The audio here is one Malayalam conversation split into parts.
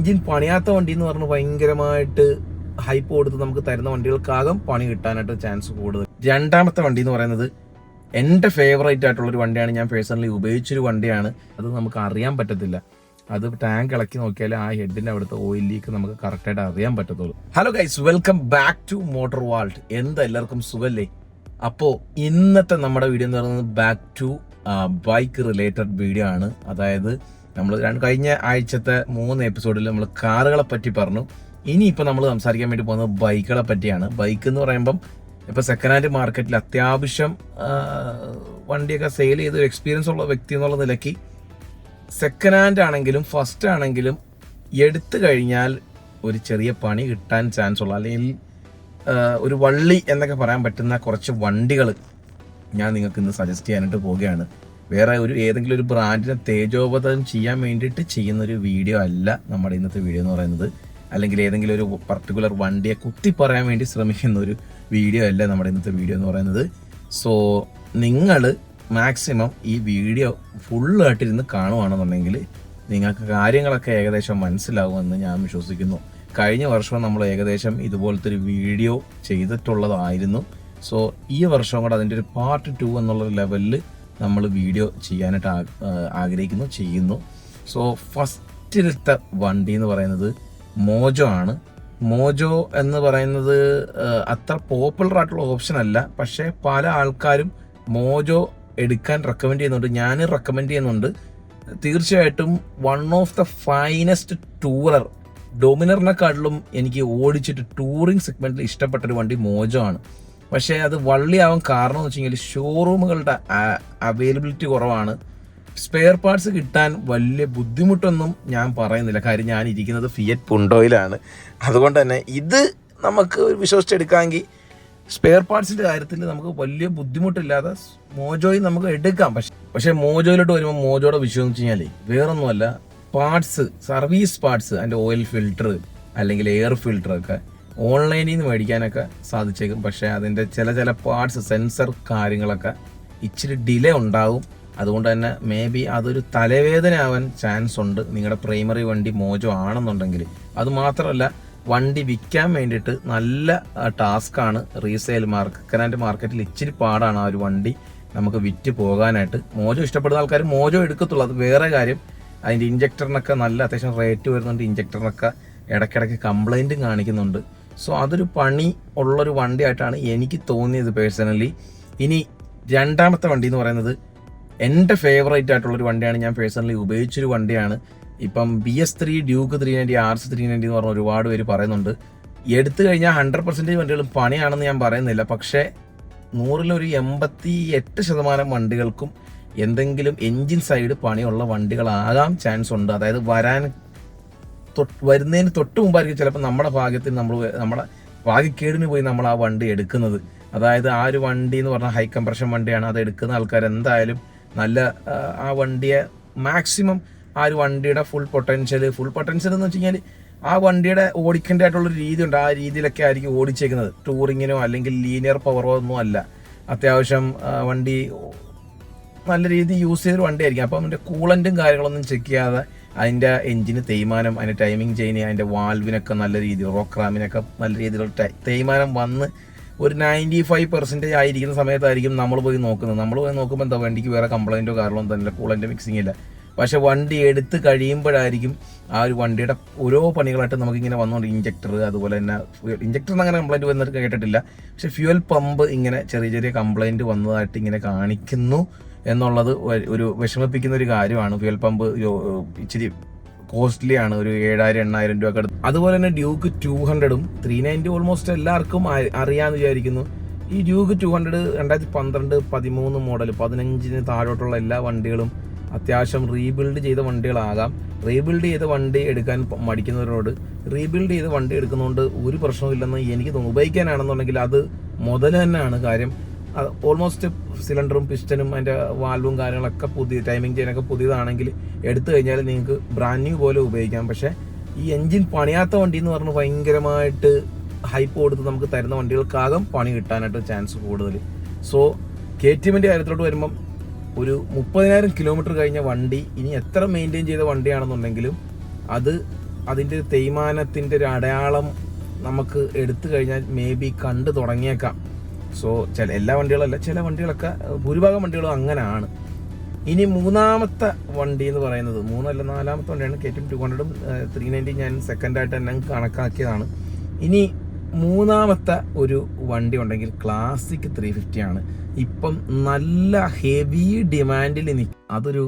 എൻജിൻ പണിയാത്ത വണ്ടി എന്ന് പറഞ്ഞ് ഭയങ്കരമായിട്ട് ഹൈപ്പ് കൊടുത്ത് നമുക്ക് തരുന്ന വണ്ടികൾക്കാകും പണി കിട്ടാനായിട്ട് ചാൻസ് കൂടുതൽ. രണ്ടാമത്തെ വണ്ടി എന്ന് പറയുന്നത് എൻ്റെ ഫേവറേറ്റ് ആയിട്ടുള്ളൊരു വണ്ടിയാണ്. ഞാൻ പേഴ്സണലി ഉപയോഗിച്ചൊരു വണ്ടിയാണ്. അത് നമുക്ക് അറിയാൻ പറ്റത്തില്ല. അത് ടാങ്ക് ഇളക്കി നോക്കിയാൽ ആ ഹെഡിൻ്റെ അവിടുത്തെ ഓയിൽ ലീക്ക് നമുക്ക് കറക്റ്റായിട്ട് അറിയാൻ പറ്റത്തുള്ളൂ. Hello guys, welcome back to motor vault. എന്താ എല്ലാവർക്കും സുഖല്ലേ? അപ്പോൾ ഇന്നത്തെ നമ്മുടെ വീഡിയോ എന്ന് പറയുന്നത് back to bike related video ആണ്. അതായത് നമ്മൾ കഴിഞ്ഞ ആഴ്ചത്തെ 3 എപ്പിസോഡിൽ നമ്മൾ കാറുകളെ പറ്റി പറഞ്ഞു. ഇനിയിപ്പോൾ നമ്മൾ സംസാരിക്കാൻ വേണ്ടി പോകുന്നത് ബൈക്കുകളെ പറ്റിയാണ്. ബൈക്ക് എന്ന് പറയുമ്പം ഇപ്പോൾ സെക്കൻഡ് ഹാൻഡ് മാർക്കറ്റിൽ അത്യാവശ്യം വണ്ടിയൊക്കെ സെയിൽ ചെയ്ത് എക്സ്പീരിയൻസ് ഉള്ള വ്യക്തി എന്നുള്ള നിലയ്ക്ക് സെക്കൻഡ് ഹാൻഡ് ആണെങ്കിലും ഫസ്റ്റ് ആണെങ്കിലും എടുത്തു കഴിഞ്ഞാൽ ഒരു ചെറിയ പണി കിട്ടാൻ ചാൻസ് ഉള്ള, അല്ലെങ്കിൽ ഒരു വള്ളി എന്നൊക്കെ പറയാൻ പറ്റുന്ന കുറച്ച് വണ്ടികൾ ഞാൻ നിങ്ങൾക്ക് ഇന്ന് സജസ്റ്റ് ചെയ്യാനായിട്ട് പോവുകയാണ്. വേറെ ഏതെങ്കിലും ഒരു ബ്രാൻഡിനെ തേജോവധം ചെയ്യാൻ വേണ്ടിയിട്ട് ചെയ്യുന്നൊരു വീഡിയോ അല്ല നമ്മുടെ ഇന്നത്തെ വീഡിയോ എന്ന് പറയുന്നത്. അല്ലെങ്കിൽ ഏതെങ്കിലും ഒരു പർട്ടിക്കുലർ വണ്ടിയെ കുത്തി പറയാൻ വേണ്ടി ശ്രമിക്കുന്ന ഒരു വീഡിയോ അല്ല നമ്മുടെ ഇന്നത്തെ വീഡിയോ എന്ന് പറയുന്നത്. സോ നിങ്ങൾ മാക്സിമം ഈ വീഡിയോ ഫുള്ളായിട്ടിരുന്ന് കാണുകയാണെന്നുണ്ടെങ്കിൽ നിങ്ങൾക്ക് കാര്യങ്ങളൊക്കെ ഏകദേശം മനസ്സിലാവുമെന്ന് ഞാൻ വിശ്വസിക്കുന്നു. കഴിഞ്ഞ വർഷം നമ്മൾ ഏകദേശം ഇതുപോലത്തെ ഒരു വീഡിയോ ചെയ്തിട്ടുള്ളതായിരുന്നു. സോ ഈ വർഷം കൂടെ അതിൻ്റെ ഒരു പാർട്ട് 2 എന്നുള്ള ലെവലിൽ നമ്മൾ വീഡിയോ ചെയ്യാനായിട്ട് ചെയ്യുന്നു. സോ ഫസ്റ്റിലത്തെ വണ്ടി എന്ന് പറയുന്നത് മോജോ ആണ്. മോജോ എന്ന് പറയുന്നത് അത്ര പോപ്പുലർ ആയിട്ടുള്ള ഓപ്ഷൻ അല്ല, പക്ഷേ പല ആൾക്കാരും മോജോ എടുക്കാൻ റെക്കമെൻഡ് ചെയ്യുന്നുണ്ട്. ഞാൻ റെക്കമെൻഡ് ചെയ്യുന്നുണ്ട്. തീർച്ചയായിട്ടും one of the finest tourer, ഡൊമിനറിനെക്കാട്ടിലും എനിക്ക് ഓടിച്ചിട്ട് ടൂറിങ് സെഗ്മെന്റിൽ ഇഷ്ടപ്പെട്ടൊരു വണ്ടി മോജോ ആണ്. പക്ഷേ അത് വള്ളിയാവാൻ കാരണം എന്ന് വെച്ച് കഴിഞ്ഞാൽ ഷോറൂമുകളുടെ അവൈലബിലിറ്റി കുറവാണ്. സ്പെയർ പാർട്സ് കിട്ടാൻ വലിയ ബുദ്ധിമുട്ടൊന്നും ഞാൻ പറയുന്നില്ല. കാര്യം ഞാൻ ഇരിക്കുന്നത് ഫിയറ്റ് പുണ്ടോയിലാണ്. അതുകൊണ്ട് തന്നെ ഇത് നമുക്ക് വിശ്വസിച്ചെടുക്കാമെങ്കിൽ സ്പെയർ പാർട്സിൻ്റെ കാര്യത്തിൽ നമുക്ക് വലിയ ബുദ്ധിമുട്ടില്ലാതെ മോജോയിൽ നമുക്ക് എടുക്കാം. പക്ഷേ മോജോയിലോട്ട് വരുമ്പോൾ മോജോയുടെ വിഷയം എന്ന് വെച്ച് കഴിഞ്ഞാൽ വേറൊന്നുമല്ല, പാർട്സ്, സർവീസ് പാർട്സ്, അതിൻ്റെ ഓയിൽ ഫിൽറ്റർ അല്ലെങ്കിൽ എയർ ഫിൽറ്ററൊക്കെ ഓൺലൈനിൽ നിന്ന് മേടിക്കാനൊക്കെ സാധിച്ചേക്കും. പക്ഷേ അതിൻ്റെ ചില പാർട്സ്, സെൻസർ കാര്യങ്ങളൊക്കെ ഇച്ചിരി ഡിലേ ഉണ്ടാവും. അതുകൊണ്ട് തന്നെ മേ ബി അതൊരു തലവേദന ആവാൻ ചാൻസ് ഉണ്ട് നിങ്ങളുടെ പ്രൈമറി വണ്ടി മോജോ ആണെന്നുണ്ടെങ്കിൽ. അതുമാത്രമല്ല, വണ്ടി വിൽക്കാൻ വേണ്ടിയിട്ട് നല്ല ടാസ്ക്കാണ്. റീസെയിൽ സെക്കൻഡ് മാർക്കറ്റിൽ ഇച്ചിരി പാടാണ് ആ ഒരു വണ്ടി നമുക്ക് വിറ്റ് പോകാനായിട്ട്. മോജോ ഇഷ്ടപ്പെടുന്ന ആൾക്കാർ മോജോ എടുക്കത്തുള്ളൂ, അത് വേറെ കാര്യം. അതിൻ്റെ ഇഞ്ചക്ടറിനൊക്കെ നല്ല അത്യാവശ്യം റേറ്റ് വരുന്നുണ്ട്. ഇഞ്ചക്ടറിനൊക്കെ ഇടയ്ക്കിടയ്ക്ക് കംപ്ലൈൻറ്റും കാണിക്കുന്നുണ്ട്. സോ അതൊരു പണി ഉള്ളൊരു വണ്ടിയായിട്ടാണ് എനിക്ക് തോന്നിയത് പേഴ്സണലി. ഇനി രണ്ടാമത്തെ വണ്ടി എന്ന് പറയുന്നത് എൻ്റെ ഫേവറേറ്റ് ആയിട്ടുള്ളൊരു വണ്ടിയാണ്. ഞാൻ പേഴ്സണലി ഉപയോഗിച്ചൊരു വണ്ടിയാണ്. ഇപ്പം BS3, ഡ്യൂക്ക് 390, RC 390 എന്ന് പറഞ്ഞ ഒരുപാട് പേര് പറയുന്നുണ്ട്. എടുത്തു കഴിഞ്ഞാൽ 100% വണ്ടികളും പണിയാണെന്ന് ഞാൻ പറയുന്നില്ല. പക്ഷേ 100-ൽ 88% വണ്ടികൾക്കും എന്തെങ്കിലും എൻജിൻ സൈഡ് പണിയുള്ള വണ്ടികളാകാൻ ചാൻസ് ഉണ്ട്. അതായത് വരുന്നതിന് തൊട്ട് മുമ്പായിരിക്കും ചിലപ്പോൾ നമ്മുടെ നമ്മുടെ ഭാഗ്യക്കേടിന് പോയി നമ്മൾ ആ വണ്ടി എടുക്കുന്നത്. അതായത് ആ ഒരു വണ്ടി എന്ന് പറഞ്ഞാൽ ഹൈ കംപ്രഷൻ വണ്ടിയാണ്. അത് എടുക്കുന്ന ആൾക്കാർ എന്തായാലും നല്ല ആ വണ്ടിയെ മാക്സിമം ആ ഒരു വണ്ടിയുടെ ഫുൾ പൊട്ടൻഷ്യൽ എന്ന് വെച്ച് കഴിഞ്ഞാൽ ആ വണ്ടിയുടെ ഓടിക്കേണ്ട ആയിട്ടുള്ളൊരു രീതിയുണ്ട്. ആ രീതിയിലൊക്കെ ആയിരിക്കും ഓടിച്ചേക്കുന്നത്. ടൂറിങ്ങിനോ അല്ലെങ്കിൽ ലീനിയർ പവറോ ഒന്നും അല്ല. അത്യാവശ്യം വണ്ടി നല്ല രീതിയിൽ യൂസ് ചെയ്തൊരു വണ്ടിയായിരിക്കും. അപ്പം അതിൻ്റെ കൂളൻറ്റും കാര്യങ്ങളൊന്നും ചെക്ക് ചെയ്യാതെ അതിൻ്റെ എഞ്ചിന് തേയ്മാനം, അതിൻ്റെ ടൈമിംഗ് ചെയിന്, അതിൻ്റെ വാൽവിനൊക്കെ നല്ല രീതിയിൽ, റോക്ക് റാമിനൊക്കെ നല്ല രീതിയിലുള്ള തേയ്മാനം വന്ന് ഒരു 95% ആയിരിക്കുന്ന സമയത്തായിരിക്കും നമ്മൾ പോയി നോക്കുന്നത്. നമ്മൾ പോയി നോക്കുമ്പോൾ എന്താ, വണ്ടിക്ക് വേറെ കംപ്ലൈൻറ്റോ കാരണമോ തന്നെ, കൂളൻ്റെ മിക്സിംഗ് ഇല്ല. പക്ഷെ വണ്ടി എടുത്ത് കഴിയുമ്പോഴായിരിക്കും ആ ഒരു വണ്ടിയുടെ ഓരോ പണികളായിട്ട് നമുക്കിങ്ങനെ വന്നുകൊണ്ട് ഇഞ്ചക്ടർ, അതുപോലെ തന്നെ ഇഞ്ചക്ടറിന് അങ്ങനെ കംപ്ലൈൻറ്റ് വന്നിട്ട് കേട്ടിട്ടില്ല. പക്ഷെ ഫ്യൂവൽ പമ്പ് ഇങ്ങനെ ചെറിയ കംപ്ലൈൻറ്റ് വന്നതായിട്ട് ഇങ്ങനെ കാണിക്കുന്നു എന്നുള്ളത് ഒരു വിഷമിപ്പിക്കുന്ന ഒരു കാര്യമാണ്. ഫ്യൂവൽ പമ്പ് ഇച്ചിരി കോസ്റ്റ്ലി ആണ്, ഒരു 7,000-8,000 രൂപ അടുത്ത്. അതുപോലെ തന്നെ ഡ്യൂക്ക് 200-ഉം 390 ഓൾമോസ്റ്റ് എല്ലാവർക്കും അറിയാമെന്ന് വിചാരിക്കുന്നു. ഈ ഡ്യൂക്ക് 200 2012, 13 മോഡൽ, 15-ന് താഴോട്ടുള്ള എല്ലാ വണ്ടികളും അത്യാവശ്യം റീബിൽഡ് ചെയ്ത വണ്ടികളാകാം. റീബിൽഡ് ചെയ്ത വണ്ടി എടുക്കാൻ മടിക്കുന്നവരോട് റീബിൽഡ് ചെയ്ത വണ്ടി എടുക്കുന്നതുകൊണ്ട് ഒരു പ്രശ്നമില്ലെന്ന് എനിക്ക് തോന്നുന്നു. ഉപയോഗിക്കാനാണെന്നുണ്ടെങ്കിൽ അത് മുതൽ തന്നെയാണ് കാര്യം. ഓൾമോസ്റ്റ് സിലിണ്ടറും പിസ്റ്റനും അതിൻ്റെ വാൽവും കാര്യങ്ങളൊക്കെ ടൈമിംഗ് ചെയിനൊക്കെ പുതിയതാണെങ്കിൽ എടുത്തു കഴിഞ്ഞാൽ നിങ്ങൾക്ക് ബ്രാൻഡ് ന്യൂ പോലെ ഉപയോഗിക്കാം. പക്ഷേ ഈ എൻജിൻ പണിയാത്ത വണ്ടി എന്ന് പറഞ്ഞ് ഭയങ്കരമായിട്ട് ഹൈപ്പ് കൊടുത്ത് നമുക്ക് തരുന്ന വണ്ടികൾക്കാകും പണി കിട്ടാനായിട്ട് ചാൻസ് കൂടുതൽ. സോ KTM-ൻ്റെ കാര്യത്തിലോട്ട് വരുമ്പം ഒരു 30,000 കിലോമീറ്റർ കഴിഞ്ഞ വണ്ടി ഇനി എത്ര മെയിൻറ്റെയിൻ ചെയ്ത വണ്ടിയാണെന്നുണ്ടെങ്കിലും അത് അതിൻ്റെ തേയ്മാനത്തിൻ്റെ ഒരു അടയാളം നമുക്ക് എടുത്തു കഴിഞ്ഞാൽ മേ ബി കണ്ടു തുടങ്ങിയേക്കാം. സോ എല്ലാ വണ്ടികളല്ല, ചില വണ്ടികളൊക്കെ, ഭൂരിഭാഗം വണ്ടികളും അങ്ങനെയാണ്. ഇനി മൂന്നാമത്തെ വണ്ടി എന്ന് പറയുന്നത്, നാലാമത്തെ വണ്ടിയാണ് KTM 200ഉം 390 ഞാൻ സെക്കൻഡായിട്ട് തന്നെ കണക്കാക്കിയതാണ്. ഇനി മൂന്നാമത്തെ ഒരു വണ്ടി ഉണ്ടെങ്കിൽ ക്ലാസിക് 350 ആണ്. ഇപ്പം നല്ല ഹെവി ഡിമാൻഡിൽ അതൊരു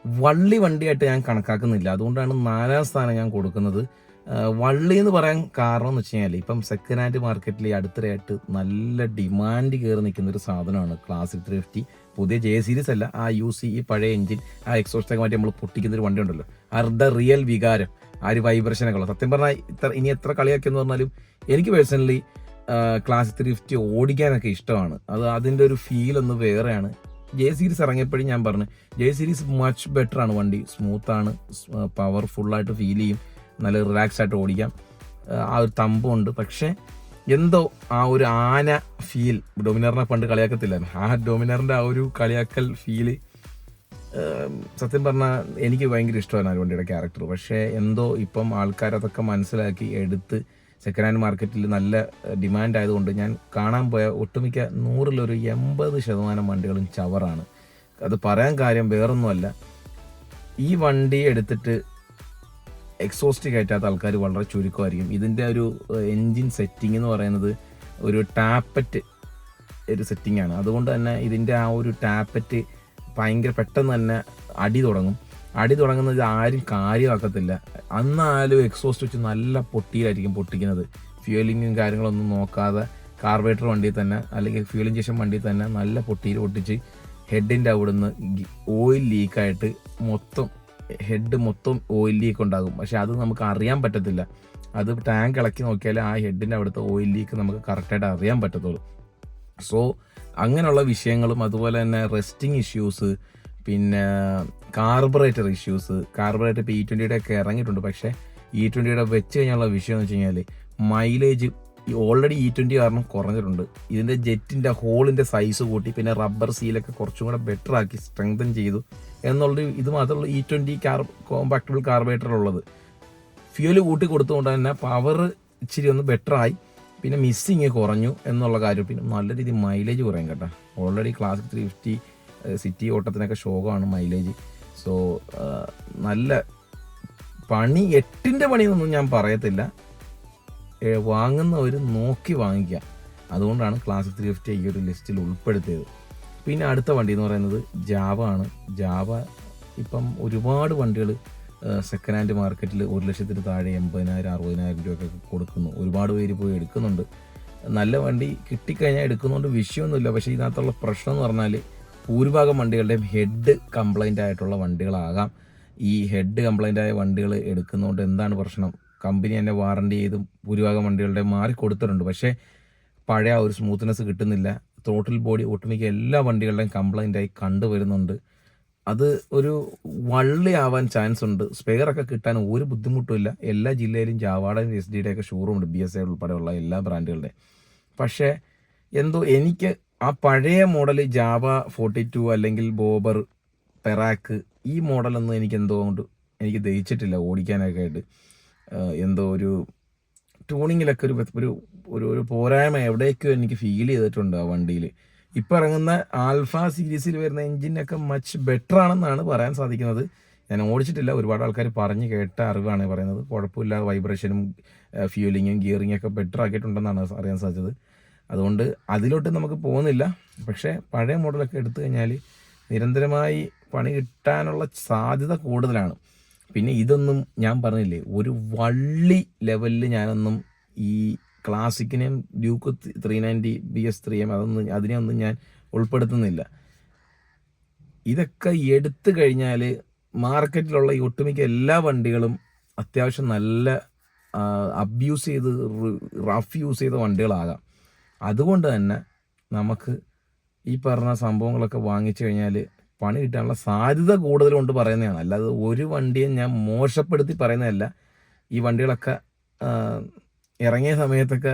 വള്ളി വണ്ടിയായിട്ട് ഞാൻ കണക്കാക്കുന്നില്ല, അതുകൊണ്ടാണ് 4ാം സ്ഥാനം ഞാൻ കൊടുക്കുന്നത്. വള്ളി എന്ന് പറയാൻ കാരണം എന്ന് വെച്ച് കഴിഞ്ഞാൽ ഇപ്പം സെക്കൻഡ് ഹാൻഡ് മാർക്കറ്റിൽ അടുത്തിടെയായിട്ട് നല്ല ഡിമാൻഡ് കയറി നിൽക്കുന്ന ഒരു സാധനമാണ് ക്ലാസിക് 350. പുതിയ J സീരീസ് അല്ല, ആ UC പഴയ എഞ്ചിൻ, ആ എക്സോസ്റ്റൊക്കെ മാറ്റി നമ്മൾ പൊട്ടിക്കുന്ന ഒരു വണ്ടി ഉണ്ടല്ലോ, അത് റിയൽ വികാരം, ആ ഒരു വൈബ്രേഷനൊക്കെ ഉള്ളത്. സത്യം പറഞ്ഞാൽ ഇനി എത്ര കളിയാക്കിയെന്ന് പറഞ്ഞാലും എനിക്ക് പേഴ്സണലി ക്ലാസിക് 350 ഓടിക്കാനൊക്കെ ഇഷ്ടമാണ്. അതിൻ്റെ ഒരു ഫീൽ ഒന്ന് വേറെയാണ്. J സീരീസ് ഇറങ്ങിയപ്പോഴും ഞാൻ പറഞ്ഞു, J സീരീസ് മച്ച് ബെറ്റർ ആണ്. വണ്ടി സ്മൂത്താണ്, പവർഫുള്ളായിട്ട് ഫീൽ ചെയ്യും, നല്ല റിലാക്സ് ആയിട്ട് ഓടിക്കാം, ആ ഒരു തമ്പുണ്ട്. പക്ഷേ എന്തോ ആ ഒരു ആന ഫീൽ, ഡൊമിനറിനെ പണ്ട് കളിയാക്കത്തില്ലായിരുന്നു, ആ ഡൊമിനറിൻ്റെ ആ ഒരു കളിയാക്കൽ ഫീല് സത്യം പറഞ്ഞാൽ എനിക്ക് ഭയങ്കര ഇഷ്ടമാണ് ആ വണ്ടിയുടെ ക്യാരക്ടർ. പക്ഷേ എന്തോ ഇപ്പം ആൾക്കാരതൊക്കെ മനസ്സിലാക്കി എടുത്ത് സെക്കൻഡ് ഹാൻഡ് മാർക്കറ്റിൽ നല്ല ഡിമാൻഡ് ആയതുകൊണ്ട് ഞാൻ കാണാൻ പോയ ഒട്ടുമിക്ക 100-ൽ 80% വണ്ടികളും ചവറാണ്. അത് പറയാൻ കാര്യം വേറൊന്നുമല്ല, ഈ വണ്ടി എടുത്തിട്ട് എക്സോസ്റ്റ് കയറ്റാത്ത ആൾക്കാർ വളരെ ചുരുക്കമായിരിക്കും. ഇതിൻ്റെ ഒരു എൻജിൻ സെറ്റിംഗ് എന്ന് പറയുന്നത് ഒരു ടാപ്പറ്റ് ഒരു സെറ്റിംഗ് ആണ്. അതുകൊണ്ട് തന്നെ ഇതിൻ്റെ ആ ഒരു ടാപ്പറ്റ് ഭയങ്കര പെട്ടെന്ന് തന്നെ അടി തുടങ്ങുന്നത് ആരും കാര്യമാക്കത്തില്ല. അന്നാലും എക്സോസ്റ്റ് വെച്ച് നല്ല പൊട്ടിയിലായിരിക്കും പൊട്ടിക്കുന്നത്. ഫ്യൂലിങ്ങും കാര്യങ്ങളൊന്നും നോക്കാതെ കാർബറേറ്റർ വണ്ടിയിൽ തന്നെ, അല്ലെങ്കിൽ ഫ്യൂൽ ഇഞ്ചക്ഷൻ വണ്ടിയിൽ തന്നെ നല്ല പൊട്ടിയിൽ പൊട്ടിച്ച് ഹെഡിൻ്റെ അവിടുന്ന് ഓയിൽ ലീക്കായിട്ട് ഹെഡ് മൊത്തം ഓയിൽ ലീക്ക് ഉണ്ടാകും. പക്ഷെ അത് നമുക്ക് അറിയാൻ പറ്റത്തില്ല. അത് ടാങ്ക് ഇളക്കി നോക്കിയാൽ ആ ഹെഡിൻ്റെ അവിടുത്തെ ഓയിൽ ലീക്ക് നമുക്ക് കറക്റ്റായിട്ട് അറിയാൻ പറ്റത്തുള്ളൂ. സോ അങ്ങനെയുള്ള വിഷയങ്ങളും, അതുപോലെ തന്നെ റെസ്റ്റിംഗ് ഇഷ്യൂസ്, പിന്നെ കാർബറേറ്റർ ഇഷ്യൂസ്. കാർബറേറ്റർ ഇപ്പോൾ E20 ഒക്കെ ഇറങ്ങിയിട്ടുണ്ട്, പക്ഷേ E20 വെച്ച് കഴിഞ്ഞുള്ള വിഷയം എന്ന് വെച്ച് കഴിഞ്ഞാൽ മൈലേജ് ഓൾറെഡി E20 കാരണം കുറഞ്ഞിട്ടുണ്ട്. ഇതിൻ്റെ ജെറ്റിൻ്റെ ഹോളിൻ്റെ സൈസ് കൂട്ടി, പിന്നെ റബ്ബർ സീലൊക്കെ കുറച്ചും കൂടെ ബെറ്റർ ആക്കി സ്ട്രെങ്തൻ ചെയ്തു എന്നുള്ളത്. ഇത് മാത്രമല്ല E20 കോമ്പാക്റ്റബിൾ കാർബറേറ്ററുള്ളത് ഫ്യൂല് കൂട്ടി കൊടുത്തുകൊണ്ട് തന്നെ പവർ ഇച്ചിരി ഒന്ന് ബെറ്ററായി, പിന്നെ മിസ്സിങ് കുറഞ്ഞു എന്നുള്ള കാര്യം. പിന്നെ നല്ല രീതിയിൽ മൈലേജ് കുറയും കേട്ടോ. ഓൾറെഡി ക്ലാസിക് 350 സിറ്റി ഓട്ടത്തിനൊക്കെ ശോകമാണ് മൈലേജ്. സോ നല്ല പണി, 8ൻ്റെ പണിയൊന്നും ഞാൻ പറയത്തില്ല, വാങ്ങുന്നവർ നോക്കി വാങ്ങിക്കുക. അതുകൊണ്ടാണ് ക്ലാസിക് 350 ഈ ഒരു ലിസ്റ്റിൽ ഉൾപ്പെടുത്തിയത്. പിന്നെ അടുത്ത വണ്ടി എന്ന് പറയുന്നത് ജാവ ആണ്. ജാവ ഇപ്പം ഒരുപാട് വണ്ടികൾ സെക്കൻഡ് ഹാൻഡ് മാർക്കറ്റിൽ 1,00,000 താഴെ 80,000 60,000 രൂപയൊക്കെ കൊടുക്കുന്നു. ഒരുപാട് പേര് പോയി എടുക്കുന്നുണ്ട്. നല്ല വണ്ടി കിട്ടിക്കഴിഞ്ഞാൽ എടുക്കുന്നതുകൊണ്ട് വിഷയമൊന്നുമില്ല. പക്ഷേ ഇതിനകത്തുള്ള പ്രശ്നം എന്ന് പറഞ്ഞാൽ ഭൂരിഭാഗം വണ്ടികളുടെയും ഹെഡ് കംപ്ലൈൻ്റ് ആയിട്ടുള്ള വണ്ടികളാകാം. ഈ ഹെഡ് കംപ്ലൈൻ്റ് ആയ വണ്ടികൾ എടുക്കുന്നതുകൊണ്ട് എന്താണ് പ്രശ്നം, കമ്പനി തന്നെ വാറണ്ടി ചെയ്തും ഭൂരിഭാഗം വണ്ടികളുടെ മാറിക്കൊടുത്തിട്ടുണ്ട്. പക്ഷേ പഴയ ഒരു സ്മൂത്ത്നെസ് കിട്ടുന്നില്ല. ത്രോട്ടിൽ ബോഡി ഒട്ടുമിക്ക എല്ലാ വണ്ടികളുടെയും കംപ്ലൈൻ്റായി കണ്ടുവരുന്നുണ്ട്. അത് ഒരു വള്ളി ആവാൻ ചാൻസ് ഉണ്ട്. സ്പെയറൊക്കെ കിട്ടാൻ ഒരു ബുദ്ധിമുട്ടുമില്ല. എല്ലാ ജില്ലയിലും ജാവാടെ SDയുടെ ഒക്കെ ഷോറൂം ഉണ്ട്, BSA ഉൾപ്പെടെയുള്ള എല്ലാ ബ്രാൻഡുകളുടെ. പക്ഷേ എന്തോ എനിക്ക് ആ പഴയ മോഡൽ ജാവ 42 അല്ലെങ്കിൽ ബോബർ, പെറാക്ക്, ഈ മോഡലൊന്നും എനിക്ക് ദഹിച്ചിട്ടില്ല ഓടിക്കാനൊക്കെ ആയിട്ട്. എന്തോ ഒരു ട്യൂണിങ്ങിലൊക്കെ ഒരു പോരായ്മ എവിടെയൊക്കെയോ എനിക്ക് ഫീൽ ചെയ്തിട്ടുണ്ട് ആ വണ്ടിയിൽ. ഇപ്പോൾ ഇറങ്ങുന്ന ആൽഫ സീരീസിൽ വരുന്ന എൻജിനൊക്കെ മച്ച് ബെറ്റർ ആണെന്നാണ് പറയാൻ സാധിക്കുന്നത്. ഞാൻ ഓടിച്ചിട്ടില്ല, ഒരുപാട് ആൾക്കാർ പറഞ്ഞ് കേട്ട അറിവാണ് പറയുന്നത്. കുഴപ്പമില്ല, വൈബ്രേഷനും ഫ്യൂലിങ്ങും ഗിയറിങ്ങും ഒക്കെ ബെറ്റർ ആക്കിയിട്ടുണ്ടെന്നാണ് അറിയാൻ സാധിച്ചത്. അതുകൊണ്ട് അതിലോട്ട് നമുക്ക് പോകുന്നില്ല. പക്ഷേ പഴയ മോഡലൊക്കെ എടുത്തു കഴിഞ്ഞാൽ നിരന്തരമായി പണി കിട്ടാനുള്ള സാധ്യത കൂടുതലാണ്. പിന്നെ ഇതൊന്നും ഞാൻ പറഞ്ഞില്ലേ, ഒരു വള്ളി ലെവലിൽ ഞാനൊന്നും ഈ ക്ലാസിക്കിനെയും ഡ്യൂക്ക് 390 BS3M അതിനെയൊന്നും ഞാൻ ഉൾപ്പെടുത്തുന്നില്ല. ഇതൊക്കെ എടുത്തു കഴിഞ്ഞാൽ മാർക്കറ്റിലുള്ള ഈ ഒട്ടുമിക്ക എല്ലാ വണ്ടികളും അത്യാവശ്യം നല്ല അബ്യൂസ് ചെയ്ത് റഫ് യൂസ് ചെയ്ത വണ്ടികളാകാം. അതുകൊണ്ട് തന്നെ നമുക്ക് ഈ പറഞ്ഞ സംഭവങ്ങളൊക്കെ വാങ്ങിച്ചു കഴിഞ്ഞാൽ പണി കിട്ടാനുള്ള സാധ്യത കൂടുതലുകൊണ്ട് പറയുന്നതാണ്. അല്ലാതെ ഒരു വണ്ടിയും ഞാൻ മോശപ്പെടുത്തി പറയുന്നതല്ല. ഈ വണ്ടികളൊക്കെ ഇറങ്ങിയ സമയത്തൊക്കെ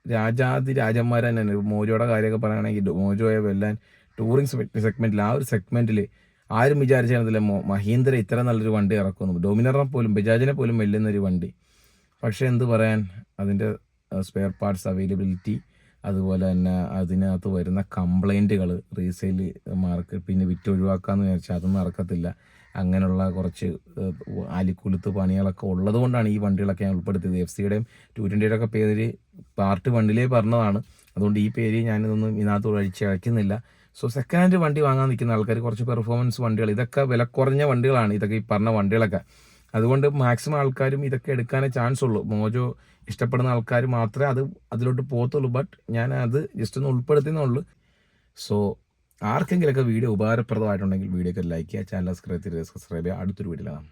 രാജന്മാർ തന്നെയാണ്. മോജോയുടെ കാര്യമൊക്കെ പറയുകയാണെങ്കിൽ മോജോയെ വെല്ലാൻ ടൂറിങ് സെഗ്മെൻറ്റിൽ, ആ ഒരു സെഗ്മെൻറ്റിൽ ആരും വിചാരിച്ചിരുന്നില്ല മഹീന്ദ്ര ഇത്ര നല്ലൊരു വണ്ടി ഇറക്കുന്നു, ഡോമിനറിനെ പോലും ബജാജിനെ പോലും വെല്ലുന്നൊരു വണ്ടി. പക്ഷേ എന്ത് പറയാൻ, അതിൻ്റെ സ്പെയർ പാർട്സ് അവൈലബിലിറ്റി, അതുപോലെ തന്നെ അതിനകത്ത് വരുന്ന കംപ്ലൈൻറ്റുകൾ, റീസെയിൽ മാർക്ക് പിന്നെ വിറ്റ് ഒഴിവാക്കാമെന്ന് വിചാരിച്ചാൽ അതൊന്നും നടക്കത്തില്ല. അങ്ങനെയുള്ള കുറച്ച് ആലിക്കുലുത്ത് പണികളൊക്കെ ഉള്ളത് കൊണ്ടാണ് ഈ വണ്ടികളൊക്കെ ഞാൻ ഉൾപ്പെടുത്തിയത്. FC-യുടെയും 220-യുടെ ഒക്കെ പേര് പാർട്ട് 1 പറഞ്ഞതാണ്. അതുകൊണ്ട് ഈ പേര് ഞാനിതൊന്നും ഇതിനകത്ത് അഴിക്കുന്നില്ല. സോ സെക്കൻഡ് ഹാൻഡ് വണ്ടി വാങ്ങാൻ നിൽക്കുന്ന ആൾക്കാർ കുറച്ച് പെർഫോമൻസ് വണ്ടികൾ, ഇതൊക്കെ വില കുറഞ്ഞ വണ്ടികളാണ് ഇതൊക്കെ, ഈ പറഞ്ഞ വണ്ടികളൊക്കെ. അതുകൊണ്ട് മാക്സിമം ആൾക്കാരും ഇതൊക്കെ എടുക്കാനേ ചാൻസ് ഉള്ളൂ. മോജോ ഇഷ്ടപ്പെടുന്ന ആൾക്കാർ മാത്രമേ അതിലോട്ട് പോകത്തുള്ളൂ. ബട്ട് ഞാൻ അത് ജസ്റ്റ് ഒന്ന് ഉൾപ്പെടുത്തുന്നുള്ളൂ. സോ ആർക്കെങ്കിലൊക്കെ വീഡിയോ ഉപകാരപ്രദമായിട്ടുണ്ടെങ്കിൽ വീഡിയോക്ക് ലൈക്ക് ചെയ്യുക, ചാനൽ സബ്സ്ക്രൈബ് ചെയ്യുക. അടുത്തൊരു വീഡിയോയിലാണ്.